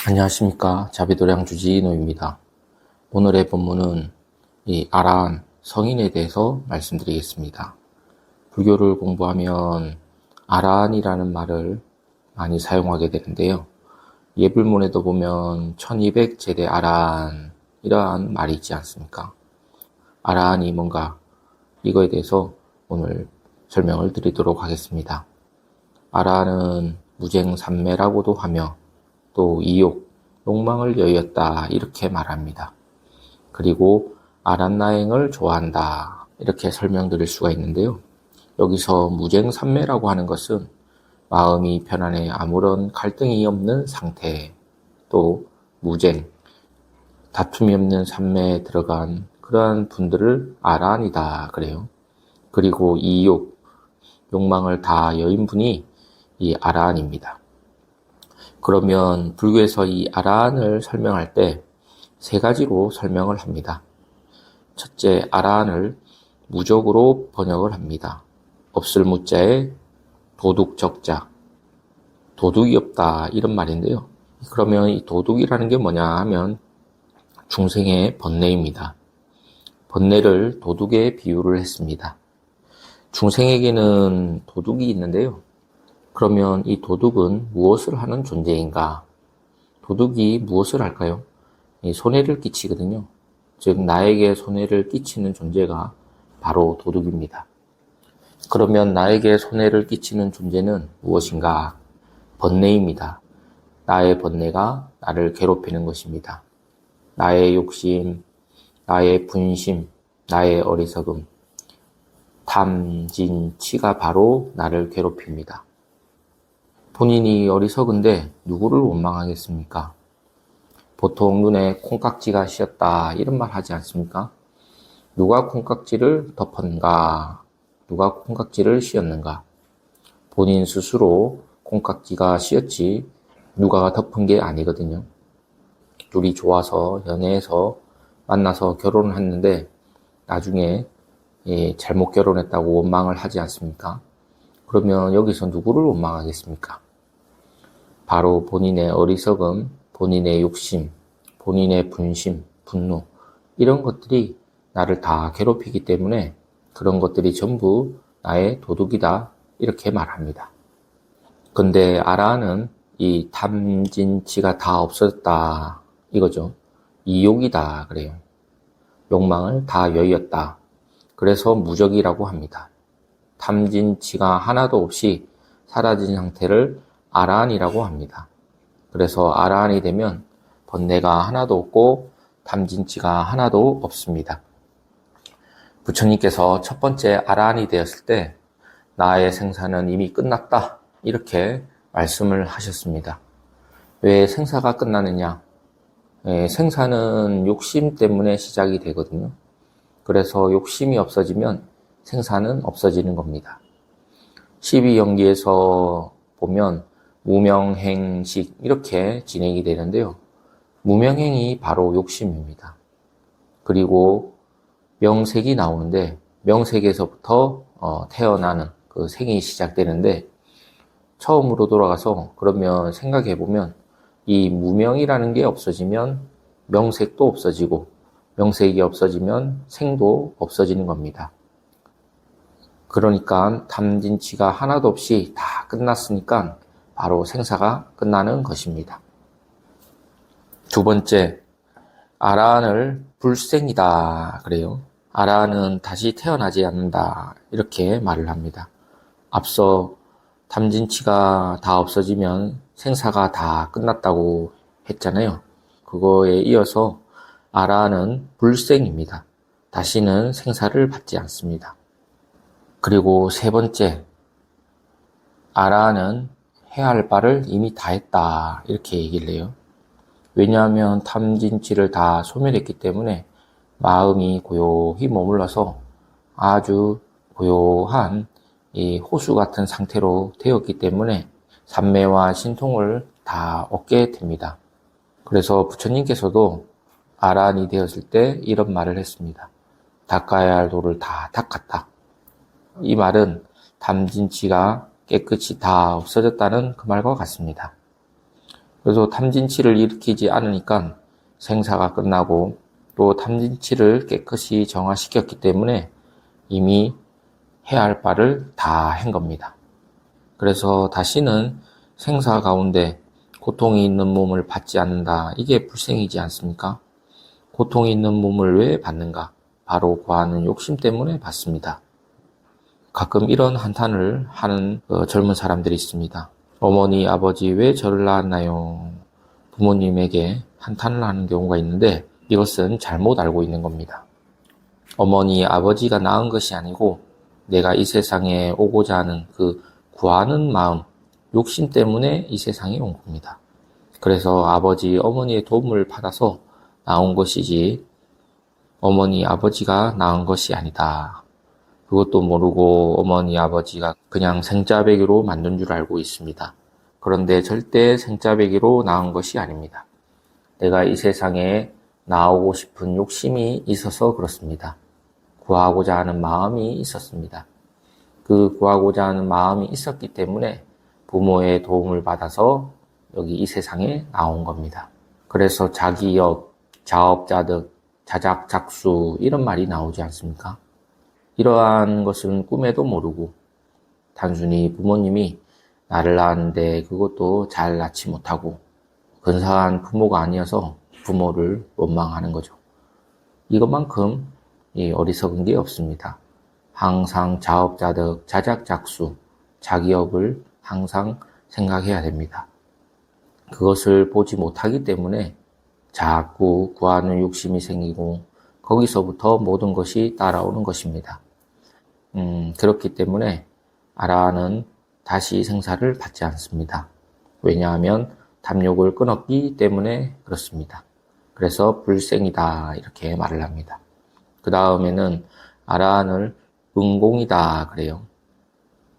안녕하십니까. 자비도량 주지노입니다. 오늘의 본문은 이 아란 성인에 대해서 말씀드리겠습니다. 불교를 공부하면 아란이라는 말을 많이 사용하게 되는데요. 예불문에도 보면 1200제대 아란 이러한 말이 있지 않습니까? 아란이 뭔가 이거에 대해서 오늘 설명을 드리도록 하겠습니다. 아란은 무쟁삼매라고도 하며 또 이욕, 욕망을 여였다 이렇게 말합니다. 그리고 아란나행을 좋아한다 이렇게 설명드릴 수가 있는데요. 여기서 무쟁삼매라고 하는 것은 마음이 편안해 아무런 갈등이 없는 상태, 또 무쟁, 다툼이 없는 삼매에 들어간 그러한 분들을 아란이다 그래요. 그리고 이욕, 욕망을 다 여인 분이 이 아란입니다. 그러면 불교에서 이 아란을 설명할 때 세 가지로 설명을 합니다. 첫째, 아란을 무적으로 번역을 합니다. 없을 무자에 도둑적자, 도둑이 없다 이런 말인데요. 그러면 이 도둑이라는 게 뭐냐 하면 중생의 번뇌입니다. 번뇌를 도둑에 비유를 했습니다. 중생에게는 도둑이 있는데요. 그러면 이 도둑은 무엇을 하는 존재인가? 도둑이 무엇을 할까요? 손해를 끼치거든요. 즉 나에게 손해를 끼치는 존재가 바로 도둑입니다. 그러면 나에게 손해를 끼치는 존재는 무엇인가? 번뇌입니다. 나의 번뇌가 나를 괴롭히는 것입니다. 나의 욕심, 나의 분심, 나의 어리석음, 탐, 진, 치가 바로 나를 괴롭힙니다. 본인이 어리석은데 누구를 원망하겠습니까? 보통 눈에 콩깍지가 씌었다 이런 말 하지 않습니까? 누가 콩깍지를 덮었는가? 누가 콩깍지를 씌었는가? 본인 스스로 콩깍지가 씌었지 누가 덮은 게 아니거든요. 둘이 좋아서 연애해서 만나서 결혼을 했는데 나중에 잘못 결혼했다고 원망을 하지 않습니까? 그러면 여기서 누구를 원망하겠습니까? 바로 본인의 어리석음, 본인의 욕심, 본인의 분심, 분노 이런 것들이 나를 다 괴롭히기 때문에 그런 것들이 전부 나의 도둑이다 이렇게 말합니다. 근데 아라는 이 탐진치가 다 없어졌다 이거죠. 이욕이다 그래요. 욕망을 다 여의었다. 그래서 무적이라고 합니다. 탐진치가 하나도 없이 사라진 상태를 아란이라고 합니다. 그래서 아란이 되면 번뇌가 하나도 없고 탐진치가 하나도 없습니다. 부처님께서 첫 번째 아란이 되었을 때 나의 생사는 이미 끝났다 이렇게 말씀을 하셨습니다. 왜 생사가 끝나느냐? 생사는 욕심 때문에 시작이 되거든요. 그래서 욕심이 없어지면 생사는 없어지는 겁니다. 12연기에서 보면 무명행식 이렇게 진행이 되는데요. 무명행이 바로 욕심입니다. 그리고 명색이 나오는데 명색에서부터 태어나는 그 생이 시작되는데 처음으로 돌아가서 그러면 생각해보면 이 무명이라는 게 없어지면 명색도 없어지고 명색이 없어지면 생도 없어지는 겁니다. 그러니까 탐진치가 하나도 없이 다 끝났으니까 바로 생사가 끝나는 것입니다. 두 번째, 아란을 불생이다 그래요. 아란은 다시 태어나지 않는다 이렇게 말을 합니다. 앞서 탐진치가 다 없어지면 생사가 다 끝났다고 했잖아요. 그거에 이어서 아란은 불생입니다. 다시는 생사를 받지 않습니다. 그리고 세 번째, 아란은 해야 할 바를 이미 다 했다 이렇게 얘기를 해요. 왜냐하면 탐진치를 다 소멸했기 때문에 마음이 고요히 머물러서 아주 고요한 이 호수 같은 상태로 되었기 때문에 삼매와 신통을 다 얻게 됩니다. 그래서 부처님께서도 아란이 되었을 때 이런 말을 했습니다. 닦아야 할 도를 다 닦았다. 이 말은 탐진치가 깨끗이 다 없어졌다는 그 말과 같습니다. 그래서 탐진치를 일으키지 않으니까 생사가 끝나고 또 탐진치를 깨끗이 정화시켰기 때문에 이미 해야 할 바를 다 한 겁니다. 그래서 다시는 생사 가운데 고통이 있는 몸을 받지 않는다. 이게 불생이지 않습니까? 고통이 있는 몸을 왜 받는가? 바로 구하는 욕심 때문에 받습니다. 가끔 이런 한탄을 하는 젊은 사람들이 있습니다. 어머니, 아버지 왜 저를 낳았나요? 부모님에게 한탄을 하는 경우가 있는데 이것은 잘못 알고 있는 겁니다. 어머니, 아버지가 낳은 것이 아니고 내가 이 세상에 오고자 하는 그 구하는 마음, 욕심 때문에 이 세상에 온 겁니다. 그래서 아버지, 어머니의 도움을 받아서 나온 것이지 어머니, 아버지가 낳은 것이 아니다. 그것도 모르고 어머니, 아버지가 그냥 생짜배기로 만든 줄 알고 있습니다. 그런데 절대 생짜배기로 낳은 것이 아닙니다. 내가 이 세상에 나오고 싶은 욕심이 있어서 그렇습니다. 구하고자 하는 마음이 있었습니다. 그 구하고자 하는 마음이 있었기 때문에 부모의 도움을 받아서 여기 이 세상에 나온 겁니다. 그래서 자기업, 자업자득, 자작작수 이런 말이 나오지 않습니까? 이러한 것은 꿈에도 모르고 단순히 부모님이 나를 낳았는데 그것도 잘 낳지 못하고 근사한 부모가 아니어서 부모를 원망하는 거죠. 이것만큼 어리석은 게 없습니다. 항상 자업자득, 자작작수, 자기업을 항상 생각해야 됩니다. 그것을 보지 못하기 때문에 자꾸 구하는 욕심이 생기고 거기서부터 모든 것이 따라오는 것입니다. 그렇기 때문에 아라는 다시 생사를 받지 않습니다. 왜냐하면 탐욕을 끊었기 때문에 그렇습니다. 그래서 불생이다 이렇게 말을 합니다. 그 다음에는 아라한을 응공이다 그래요.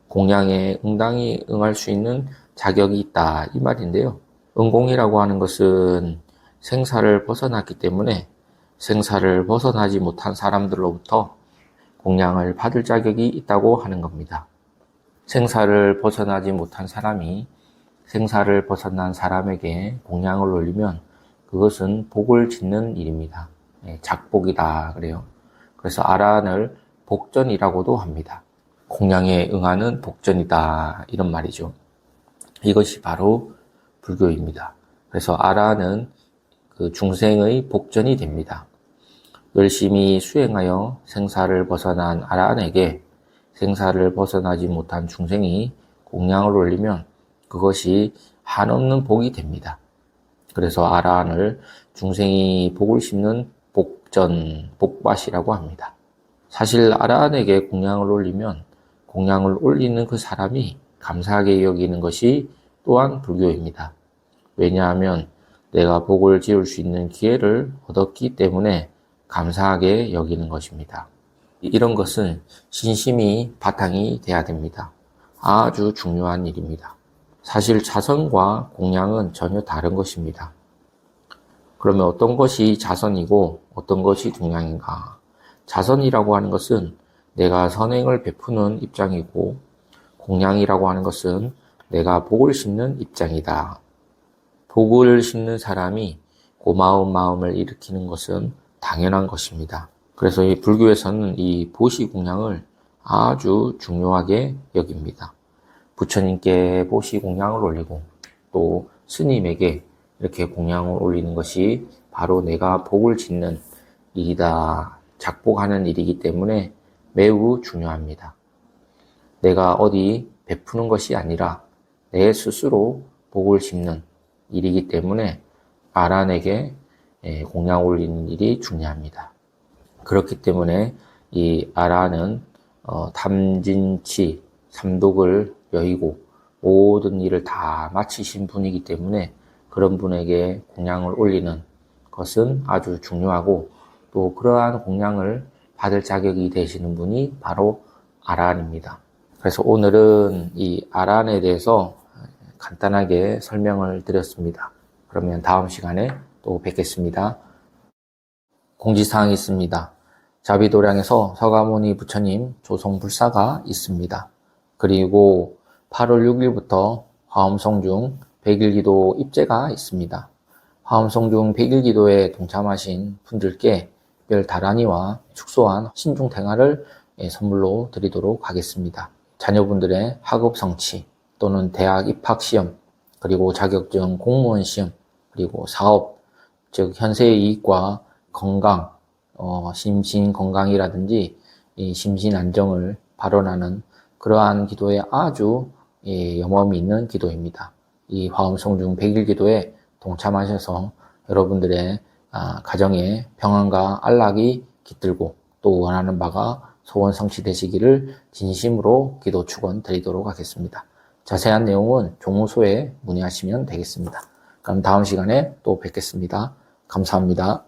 공양에 응당히 응할 수 있는 자격이 있다 이 말인데요. 응공이라고 하는 것은 생사를 벗어났기 때문에 생사를 벗어나지 못한 사람들로부터 공양을 받을 자격이 있다고 하는 겁니다. 생사를 벗어나지 못한 사람이 생사를 벗어난 사람에게 공양을 올리면 그것은 복을 짓는 일입니다. 작복이다 그래요. 그래서 아라한을 복전이라고도 합니다. 공양에 응하는 복전이다 이런 말이죠. 이것이 바로 불교입니다. 그래서 아라한은 그 중생의 복전이 됩니다. 열심히 수행하여 생사를 벗어난 아라한에게 생사를 벗어나지 못한 중생이 공양을 올리면 그것이 한없는 복이 됩니다. 그래서 아라한을 중생이 복을 심는 복전, 복밭이라고 합니다. 사실 아라한에게 공양을 올리면 공양을 올리는 그 사람이 감사하게 여기는 것이 또한 불교입니다. 왜냐하면 내가 복을 지을 수 있는 기회를 얻었기 때문에 감사하게 여기는 것입니다. 이런 것은 신심이 바탕이 돼야 됩니다. 아주 중요한 일입니다. 사실 자선과 공양은 전혀 다른 것입니다. 그러면 어떤 것이 자선이고 어떤 것이 공양인가? 자선이라고 하는 것은 내가 선행을 베푸는 입장이고 공양이라고 하는 것은 내가 복을 심는 입장이다. 복을 심는 사람이 고마운 마음을 일으키는 것은 당연한 것입니다. 그래서 이 불교에서는 이 보시공양을 아주 중요하게 여깁니다. 부처님께 보시공양을 올리고 또 스님에게 이렇게 공양을 올리는 것이 바로 내가 복을 짓는 일이다, 작복하는 일이기 때문에 매우 중요합니다. 내가 어디 베푸는 것이 아니라 내 스스로 복을 심는 일이기 때문에 아란에게 공양 올리는 일이 중요합니다. 그렇기 때문에 이 아란은 탐진치, 삼독을 여의고 모든 일을 다 마치신 분이기 때문에 그런 분에게 공양을 올리는 것은 아주 중요하고 또 그러한 공양을 받을 자격이 되시는 분이 바로 아란입니다. 그래서 오늘은 이 아란에 대해서 간단하게 설명을 드렸습니다. 그러면 다음 시간에 또 뵙겠습니다. 공지사항이 있습니다. 자비도량에서 서가모니 부처님 조성불사가 있습니다. 그리고 8월 6일부터 화엄성중 100일기도 입제가 있습니다. 화엄성중 100일기도에 동참하신 분들께 별 다란이와 축소한 신중탱화를 선물로 드리도록 하겠습니다. 자녀분들의 학업 성취 또는 대학 입학 시험, 그리고 자격증 공무원 시험, 그리고 사업, 즉 현세의 이익과 건강, 심신 건강이라든지 이 심신 안정을 발언하는 그러한 기도에 아주 영험이 있는 기도입니다. 이 화엄성중 100일 기도에 동참하셔서 여러분들의 가정의 평안과 안락이 깃들고 또 원하는 바가 소원 성취되시기를 진심으로 기도 축원 드리도록 하겠습니다. 자세한 내용은 종무소에 문의하시면 되겠습니다. 그럼 다음 시간에 또 뵙겠습니다. 감사합니다.